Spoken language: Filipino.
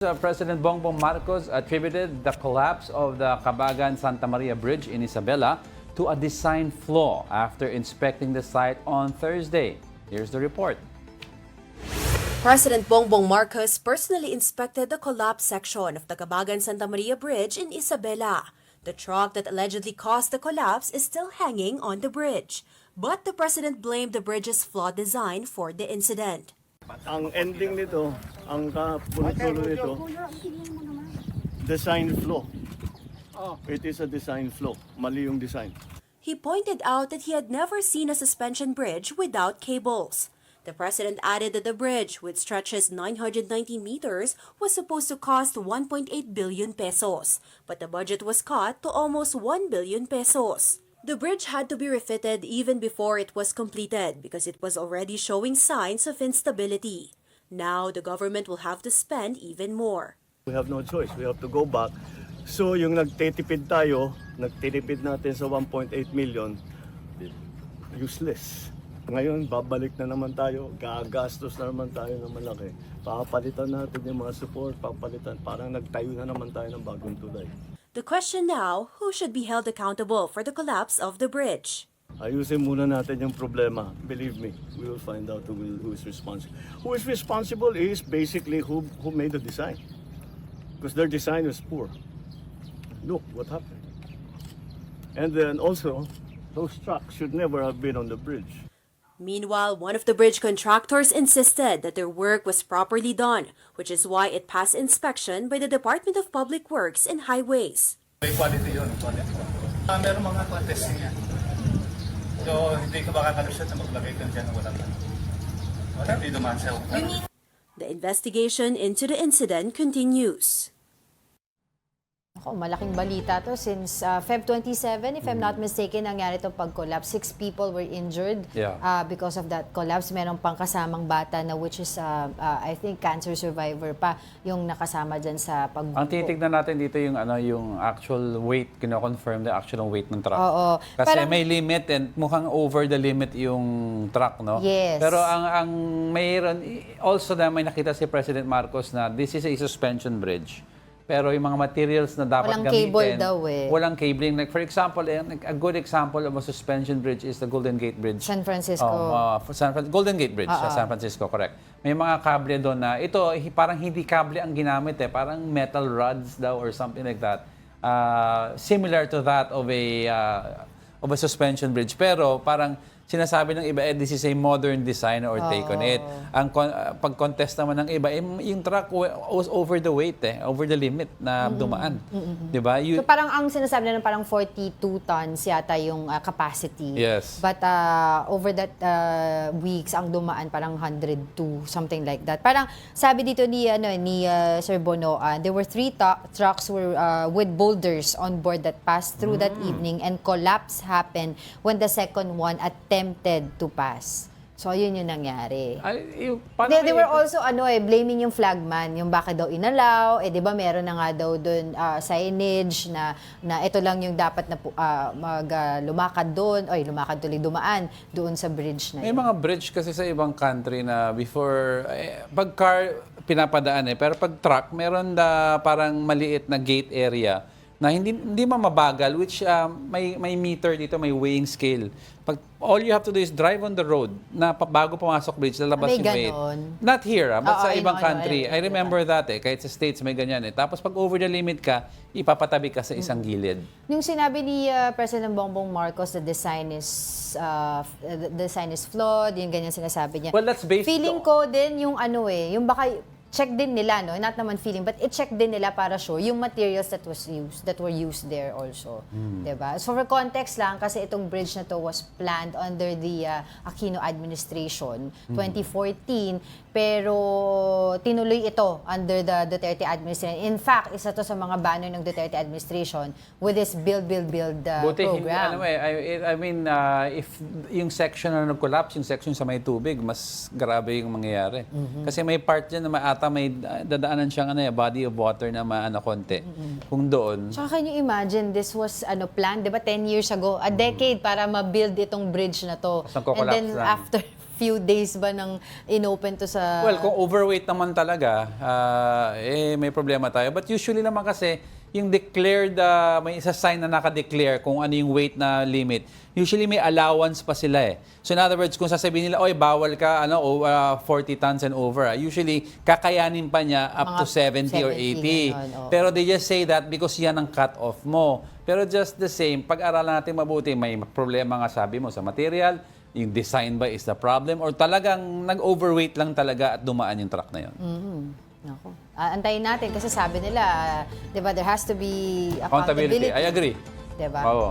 President Bongbong Marcos attributed the collapse of the Cabagan-Santa Maria Bridge in Isabela to a design flaw after inspecting the site on Thursday. Here's the report. President Bongbong Marcos personally inspected the collapsed section of the Cabagan-Santa Maria Bridge in Isabela. The truck that allegedly caused the collapse is still hanging on the bridge, but the president blamed the bridge's flawed design for the incident. Ang ending nito, ang punot-dulo nito, design flaw. It is a design flaw. Mali yung design. He pointed out that he had never seen a suspension bridge without cables. The president added that the bridge, which stretches 990 meters, was supposed to cost 1.8 billion pesos, but the budget was cut to almost 1 billion pesos. The bridge had to be refitted even before it was completed because it was already showing signs of instability. Now, the government will have to spend even more. We have no choice. We have to go back. So yung nagtitipid tayo, nagtitipid natin sa 1.8 million, useless. Ngayon, babalik na naman tayo, gagastos na naman tayo ng malaki. Papalitan natin yung mga support, papalitan. Parang nagtayo na naman tayo ng bagong tulay. The question now, who should be held accountable for the collapse of the bridge? Ayusin muna natin yung problema. Believe me, we will find out who is responsible. Who is responsible is basically who made the design. Because their design was poor. Look what happened. And then also, those trucks should never have been on the bridge. Meanwhile, one of the bridge contractors insisted that their work was properly done, which is why it passed inspection by the Department of Public Works and Highways. May quality yun, quality. Meron mga contesting yan. So, hindi ka makakalusot na maglagay ka dyan ng walang wala, hindi naman siya. The investigation into the incident continues. Ako, malaking balita to since Feb 27, if I'm not mistaken, nangyari itong pag-collapse. 6 people were injured because of that collapse. Meron pang kasamang bata na which is, I think, cancer survivor pa yung nakasama dyan sa pag-. Ang titignan natin dito yung yung actual weight, kino-confirm the actual weight ng truck. Oo. Kasi Parang, may limit and mukhang over the limit yung truck, no? Yes. Pero ang mayroon also na may nakita si President Marcos na this is a suspension bridge. Pero yung mga materials na dapat walang gamitin, cable daw walang cabling. Like for example, a good example of a suspension bridge is the Golden Gate Bridge. San Francisco. Golden Gate Bridge sa San Francisco, correct. May mga kable doon na, ito parang hindi kable ang ginamit parang metal rods daw or something like that. Similar to that of a suspension bridge. Pero parang sinasabi ng iba, this is a modern design or take on it. Ang pag-contest naman ng iba, yung truck was over the weight, over the limit na dumaan. Diba? So parang ang sinasabi na parang 42 tons yata yung capacity. Yes. But over that weeks, ang dumaan parang 102, something like that. Parang sabi dito ni Sir Bono, there were 3 trucks with boulders on board that passed through that evening and collapse happened when the second one attempted to pass. So, yun yung nangyari. They were also blaming yung flagman, yung bakit daw inalaw, di ba meron na nga daw doon signage na ito lang yung dapat na lumakad doon, lumakad tuloy dumaan doon sa bridge na yun. May mga bridge kasi sa ibang country na before, pag car pinapadaan pero pag truck, meron na parang maliit na gate area na hindi mabagal, which may meter dito, may weighing scale. All you have to do is drive on the road na bago pumasok bridge, lalabas yung weight. Not here, but sa ibang country. I remember that kahit sa States may ganyan Tapos pag over the limit ka, ipapatabi ka sa isang gilid. Yung sinabi ni President Bongbong Marcos, the design is flawed, yung ganyan sinasabi niya. Well, that's based Feeling ko din yung yung baka check din nila, not naman feeling, but i-check din nila para sure yung materials that were used there also. Diba? So for context lang, kasi itong bridge na to was planned under the Aquino administration, 2014, pero tinuloy ito under the Duterte administration. In fact, isa to sa mga banner ng Duterte administration with this build program. I mean, if yung section na nag-collapse, yung section sa may tubig, mas grabe yung mangyayari. Kasi may part dyan na may dadaanan siyang body of water na konti. Kung doon. So can you imagine, this was planned, 'di ba, 10 years ago, a decade para ma-build itong bridge na to. And then after few days ba nang inopen to sa... Well, kung overweight naman talaga, may problema tayo. But usually naman kasi, yung declared, may isa sign na naka-declare kung ano yung weight na limit. Usually may allowance pa sila eh. So in other words, kung sasabihin nila, oy, bawal ka 40 tons and over. Usually, kakayanin pa niya up to Mga 70 or 70, 80. ganon, oo. Pero they just say that because yan ang cut-off mo. Pero just the same, pag-aralan natin mabuti, may problema nga sabi mo sa material, yung design ba is the problem, or talagang nag-overweight lang talaga at dumaan yung truck na yun. Nako. Antayin natin kasi sabi nila, 'di ba, there has to be Accountability. I agree. 'Di ba? Oo.